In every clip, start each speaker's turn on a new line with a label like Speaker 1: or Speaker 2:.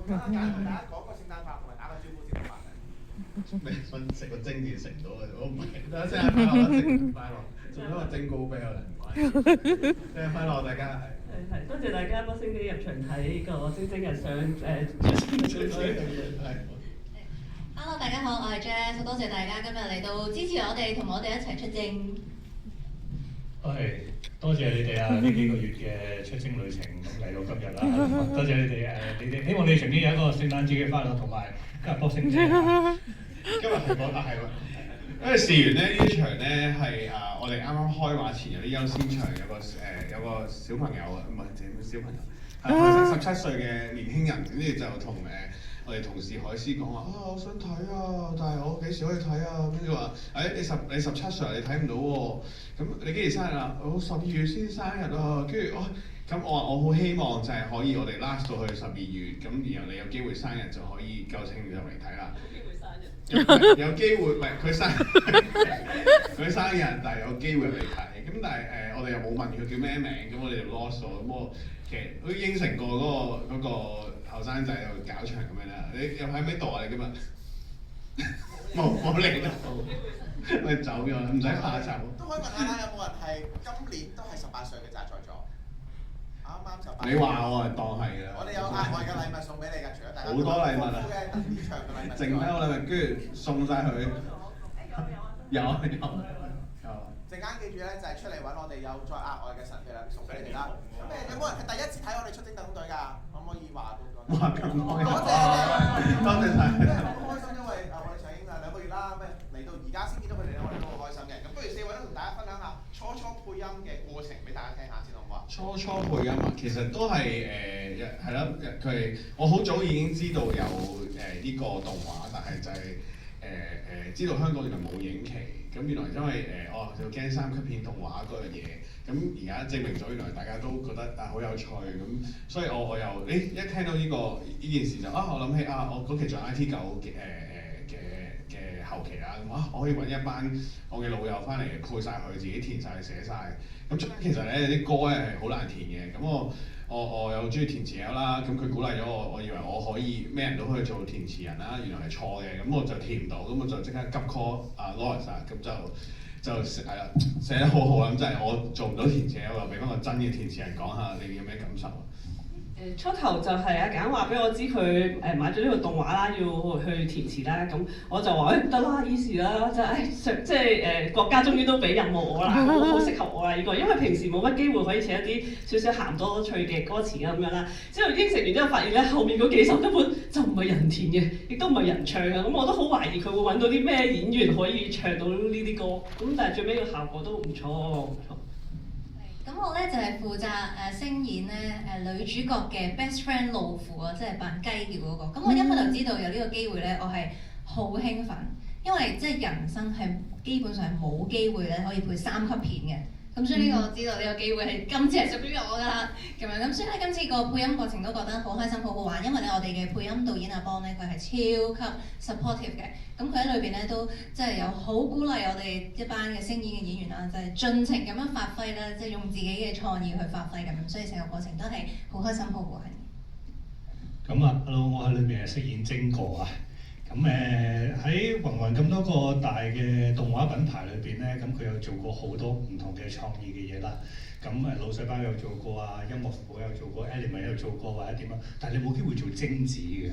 Speaker 1: 簡單同大家講個聖誕快樂同埋打個招呼先好嘛？
Speaker 2: 未瞓食個蒸字食唔到啊！我唔係，大家聖誕快樂，聖誕快樂，仲有一個蒸糕俾我哋，唔關事。聖誕快樂，大家
Speaker 3: 係多謝大家不星期入場睇個蒸蒸日上
Speaker 4: Hello， 大家好，我係 Jazz， 多謝大家今日嚟到支持我哋，同我哋一齊出征。
Speaker 5: 多謝你哋啊！呢幾個月嘅出征旅程咁嚟到今日啦，多謝你哋你哋希望你哋曾經有一個聖誕節嘅快樂，同埋今日 Boxing Day。
Speaker 2: 今日係講係喎，因為試完咧呢場咧係我哋啱啱開畫前有啲優先場，有個小朋友啊，唔係小朋友，係17歲嘅年輕人，跟住就同我哋同事海思講話我想睇啊，但係我幾時可以睇啊？跟住話你17歲你睇唔到喎，咁你幾時生日啊？我12月先生日啊，跟住咁我話我好希望就係可以我哋 last 到去12月，咁然後你有機會生日就可以夠稱就嚟睇啦。有機會唔係佢生日，但係有機會嚟睇。咁但係我哋又冇問佢叫咩名，咁我哋就 lost 咗。咁我其實都應承過嗰個後生仔喺度搞場咁樣啦。你又喺邊度啊？你今日冇嚟到，我哋走咗啦，唔使怕走。
Speaker 1: 都可以問下啦，有冇人係今年都係18歲嘅就在座？啱啱18。
Speaker 2: 你話我係當係㗎。
Speaker 1: 我哋有額外嘅禮物送俾你㗎，除咗大家
Speaker 2: 好多禮物啊！
Speaker 1: 嘅特別場嘅禮物。
Speaker 2: 剩低個禮物，跟住送晒佢。有。
Speaker 1: 陣間記住咧，就係出嚟揾我哋有再額外嘅神秘禮物送俾你哋啦。咁有冇人係第一次睇我哋出征特工隊㗎？可唔可以話到？
Speaker 2: 哇！咁多謝，
Speaker 1: 多謝晒。
Speaker 2: 多謝晒。
Speaker 1: 好開心，因為我哋上映2個月啦，嚟到而家先見到佢哋咧，我哋都好開心嘅。咁不如4位都同大家分享下初配音嘅過程俾大家聽下先，好唔好啊？
Speaker 2: 初配音啊，其實都係係咯，我好早已經知道有呢個動畫，但係就係知道香港原來冇影期，咁原來因為就驚3級片動畫嗰樣嘢，咁而家證明咗原來大家都覺得好有趣，咁所以我又一聽到呢件事就我諗起我嗰期做 IT9嘅後期啦，咁我可以揾一班我嘅老友翻嚟配晒佢，自己填晒寫晒。咁中間其實咧啲歌咧係好難填嘅，咁我又中意填詞友啦，咁佢鼓勵咗我以為我可以咩人都可以做填詞人啦，原來係錯嘅，咁我就填唔到，咁我就即刻急 call Lawrence 咁就係啦，寫得好好啦，咁就係我做唔到填詞友，我又俾翻個真嘅填詞人講下你有咩感受。
Speaker 3: 初頭就係阿簡話俾我知佢買咗呢個動畫啦，要去填詞啦，咁我就話得啦，easy 啦，即係國家終於都俾任務我啦，好適合我啦呢個，因為平時冇乜機會可以寫一啲少少鹹多趣嘅歌詞啊咁樣啦。之後應承完之後發現咧，後面嗰幾首根本就唔係人填嘅，亦都唔係人唱嘅，咁我都好懷疑佢會揾到啲咩演員可以唱到呢啲歌，咁但係最尾個效果都唔錯，唔錯。
Speaker 4: 咁我咧就係負責聲演咧女主角嘅 best friend 老虎啊，即係扮雞叫嗰個。咁我一開頭知道有呢個機會咧，我係好興奮，因為即係人生係基本上係冇機會咧可以配3級片嘅。咁所以呢個我知道呢個機會係今次係屬於我㗎啦，咁樣咁所以咧今次個配音過程都覺得好開心好好玩，因為咧我哋嘅配音導演阿邦咧佢係超級 supportive 嘅，咁佢喺裏邊咧都即係有好鼓勵我哋一班嘅聲演嘅演員啦，就係盡情咁樣發揮啦，即係用自己嘅創意去發揮咁樣，所以成個過程都係好開心好好玩。
Speaker 5: 咁hello， 我喺裏面係飾演精哥啊。咁喺雲雲咁多個大嘅動畫品牌裏邊咧，咁佢有做過好多唔同嘅創意嘅嘢啦。咁老細包有做過啊，音樂府有做過 Element 有做過或者點啊，但係你冇機會做精子嘅。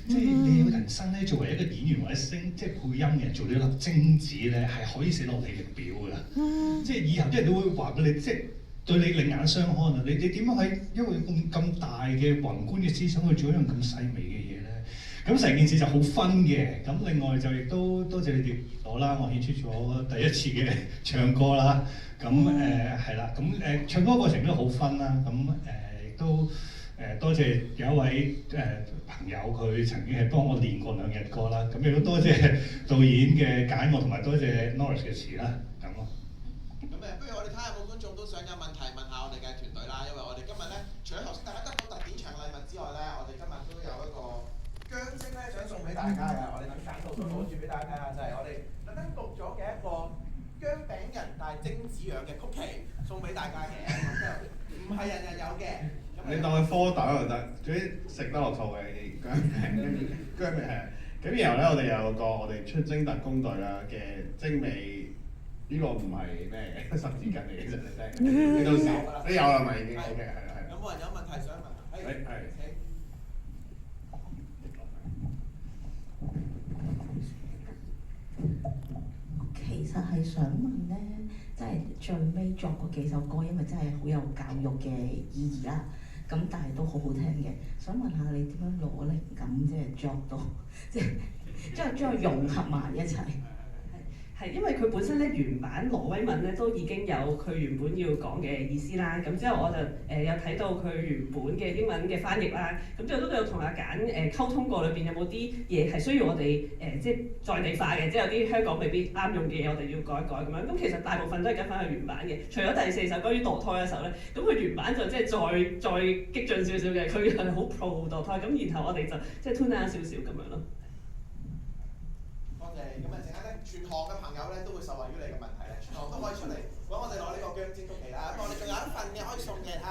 Speaker 5: 即係你有人生咧，作為一個演員或者即係配音嘅人，做呢粒精子咧，係可以寫落履歷表㗎。即係以後啲人都會話俾你，即係對你另眼相看啊！你點樣喺因為咁大嘅宏觀嘅思想去做一樣咁細微嘅嘢咧？咁成件事就好分嘅，咁另外就亦都多謝你哋我啦，我獻出咗第一次嘅唱歌啦，咁係啦，咁唱歌過程都好分啦，咁亦都多謝有一位朋友佢曾經係幫我練過2日歌啦，咁亦都多謝導演嘅揀我同埋多謝 Norris 嘅詞啦，咁咯。
Speaker 1: 咁不如我哋睇下有冇觀眾都想有問題問下我哋嘅團隊啦，因為我哋今日咧除咗頭先大家得到特典場禮物之外咧，我哋今日都有一個薑精咧想送俾大家嘅，我哋等簡導都攞住俾大家睇下，就係我哋特登焗咗嘅一個薑餅人但係精子樣嘅曲奇送俾大家嘅，咁就唔係人人有嘅。咁
Speaker 2: 你當佢蝌蚪又得，總之食得落肚嘅薑餅，薑餅係。咁然後咧，我哋有個我哋出征特工隊啦嘅精美，呢個唔係咩十字巾嚟嘅，其實你到時你有啦嘛已經 OK 係啦係啦。
Speaker 1: 有冇人有問題想問啊？係。
Speaker 6: 其實係想問咧，即係最尾作嗰幾首歌，因為真係好有教育嘅意義啦。咁但係都好好聽嘅，想問下你點樣攞靈感，即係作到，即係將佢融合埋一齊。
Speaker 3: 係因為佢本身咧原版挪威文咧都已經有佢原本要講嘅意思啦，咁之後我就有睇到佢原本嘅英文嘅翻譯啦，咁之後都有同阿簡溝通過，裏邊有冇啲嘢係需要我哋即係在地化嘅，即係有啲香港未必啱用嘅嘢，我哋要改一改咁樣。咁其實大部分都係跟翻佢原版嘅，除咗第4首關於墮胎嘅時候咧，咁佢原版就即係再激進少少嘅，佢係好 pro 墮胎，咁然後我哋就即係 tune down 少少咁樣咯。
Speaker 1: 多謝，咁啊陣間咧，全行嘅朋友咧都會受惠於你嘅問題咧，全行都可以出嚟揾我哋攞呢個薑煎曲奇啦。咁我哋仲有一份嘅可以送嘅嚇，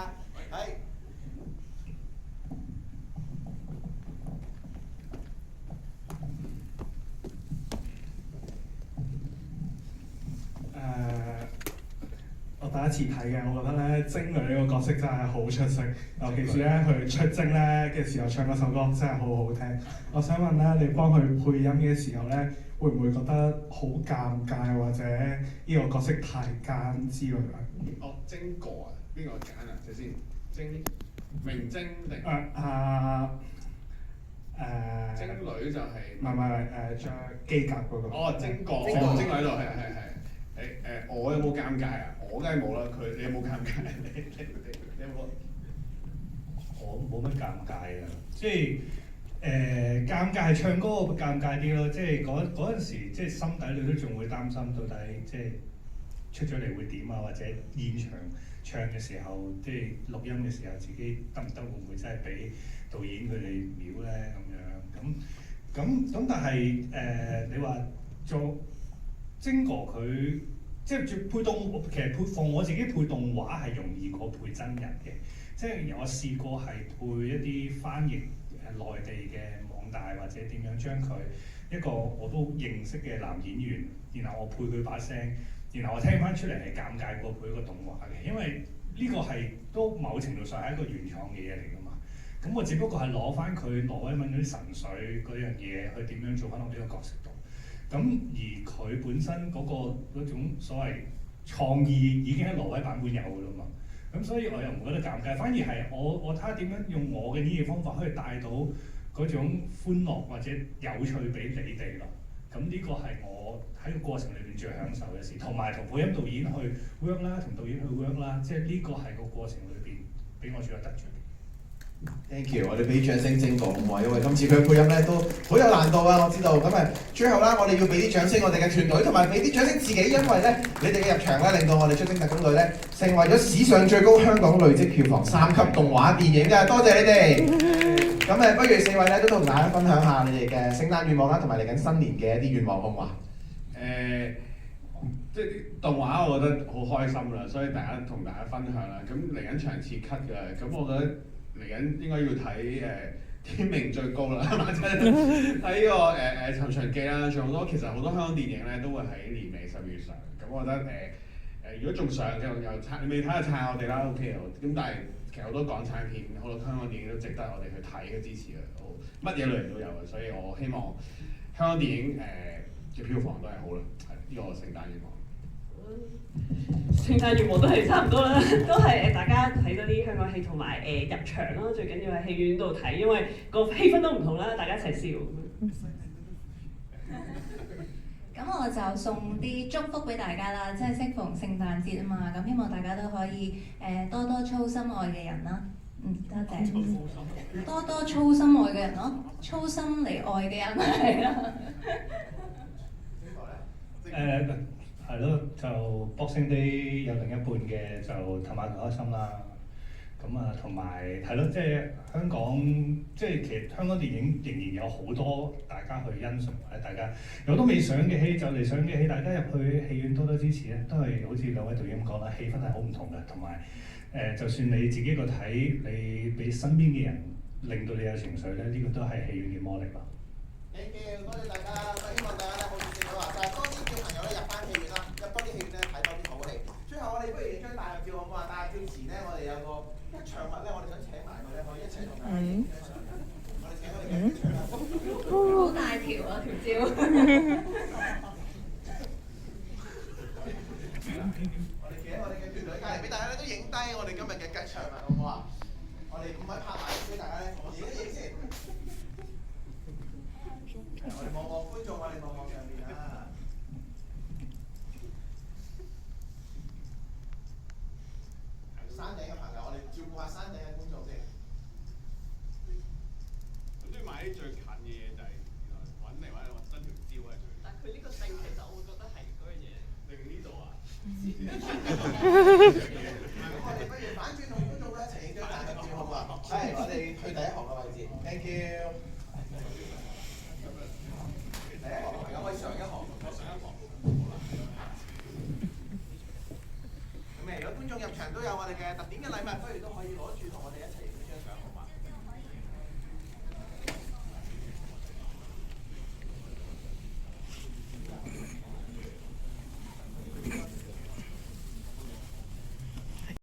Speaker 1: 係。
Speaker 7: 我第一次睇嘅，我覺得咧精女呢個角色真係好出色，尤其是咧佢出征咧嘅時候唱嗰首歌真係好好聽。我想問咧，你幫佢配音嘅時候咧，會唔會覺得好尷尬，或者呢個角色太奸之類啊？
Speaker 2: 哦，精哥啊，邊個揀啊？睇先，精明精定？精女就係
Speaker 7: 唔係着機甲嗰個。
Speaker 2: 哦，精哥，精女喺度係。我有冇尷尬啊？我梗係冇啦。你有冇尷尬？你有冇？
Speaker 5: 我冇乜尷尬啊，即係尷尬係唱歌會尷尬啲咯，即係嗰陣時即係心底裏都仲會擔心到底即係出咗嚟會點啊，或者現場唱嘅時候，即係錄音嘅時候自己得唔得，會唔會真係俾導演佢哋秒咧咁樣？咁但係你話做精哥佢即係配動，其實放我自己配動畫係容易過配真人嘅。即係我試過係配一啲翻譯內地嘅網大或者點樣將佢一個我都認識嘅男演員，然後我配佢把聲，然後我聽翻出嚟係尷尬過配一個動畫嘅，因為呢個係都某程度上係一個原創嘅嘢嚟㗎嘛。咁我只不過係攞翻佢挪威文嗰啲神髓嗰樣嘢去點樣做翻我呢個角色度。咁而佢本身嗰種所謂創意已經喺挪威版本有㗎啦嘛，咁所以我又唔覺得尷尬，反而係我睇下點樣用我嘅演繹方法可以帶到嗰種歡樂或者有趣俾你哋咯。咁呢個係我喺個過程裏邊最享受嘅事，同埋同配音導演去 work 啦，同導演去 work 啦，即係呢個係個過程裏邊俾我最有得着。
Speaker 1: Thank you， 我哋俾掌聲精哥好唔好？因為今次佢配音咧都好有難度啊，我知道。咁最後啦，我哋要俾啲掌聲我哋嘅團隊，同埋俾啲掌聲自己，因為咧你哋嘅入場咧，令到我哋出征特工隊咧成為咗史上最高香港累積票房3級動畫電影嘅，多謝你哋。咁不如4位咧都同大家分享下你哋嘅聖誕願望啦，同埋嚟緊新年嘅一啲願望，好唔好啊？
Speaker 2: 即係啲動畫，我覺得好開心啦，所以同大家分享啦。咁嚟緊場次 cut 嘅，咁我覺得嚟緊應該要睇天命最高啦，係嘛？睇呢個尋秦記啦，仲好多其實好多香港電影咧都會喺年尾10月上。咁我覺得如果仲上嘅又撐，你未睇就撐我哋啦 ，OK 咁但係其實好多港產片，好多香港電影都值得我哋去睇嘅支持嘅，乜嘢類型都有嘅，所以我希望香港電影嘅票房都係好啦，係呢個聖誕願望。
Speaker 3: 聖誕願望都係差唔多啦，都係大家睇多啲香港戲同埋入場咯，最緊要喺戲院度睇，因為個氣氛都唔同啦，大家一齊笑。
Speaker 4: 咁我就送啲祝福俾大家啦，即係適逢聖誕節啊嘛，咁希望大家都可以多多操心愛嘅人啦。多謝。多多操心愛嘅人咯，操心嚟愛嘅人係啦。
Speaker 5: 係咯，就 Boxing Day 有另一半嘅就氹下佢開心啦。咁啊，同埋係咯，即係香港，即係其實香港電影仍然有好多大家去欣賞，或者大家有好多未上嘅戲就嚟上嘅戲，大家入去戲院多多支持咧，都係好似兩位導演咁講啦，氣氛係好唔同嘅，同埋就算你自己個睇，你俾身邊嘅人令到你有情緒咧，呢、個都係戲院嘅魔力咯。
Speaker 1: Thank you，多謝大家，希望大家咧好似正佢話齋，多啲叫朋友咧入翻戲院啦，入多啲戲院咧睇多啲好戲。最後我哋不如影張大合照好唔好啊？大合照前咧，我哋有個一場物咧，我哋想請埋佢咧，可以一齊同大家影張相。我哋請我哋嘅場啦。
Speaker 4: 好大條啊條蕉。
Speaker 1: 我哋企喺我哋嘅團隊隔離，俾大家咧都影低我哋今日嘅吉祥物，好唔好啊？我哋5位拍埋俾大家咧，影一影先。我哋望望觀眾，我哋望望上面啊！山頂嘅朋友，我哋照顧下山頂嘅觀眾先。
Speaker 2: 咁中意買啲最近嘅嘢就係原來揾嚟揾去揾真條蕉係最。
Speaker 3: 但佢呢個定其實我會覺得係嗰樣嘢。
Speaker 2: 定呢度啊？
Speaker 1: 咁我哋不如反轉同觀眾咧一齊影張大合照，好唔好啊？係，我哋去第一行嘅位置。Thank you。第一行嘅朋友可以上一行，我上一行。咁如果觀眾入場都有我哋嘅特典嘅禮物，不如都可以攞住同我哋一齊。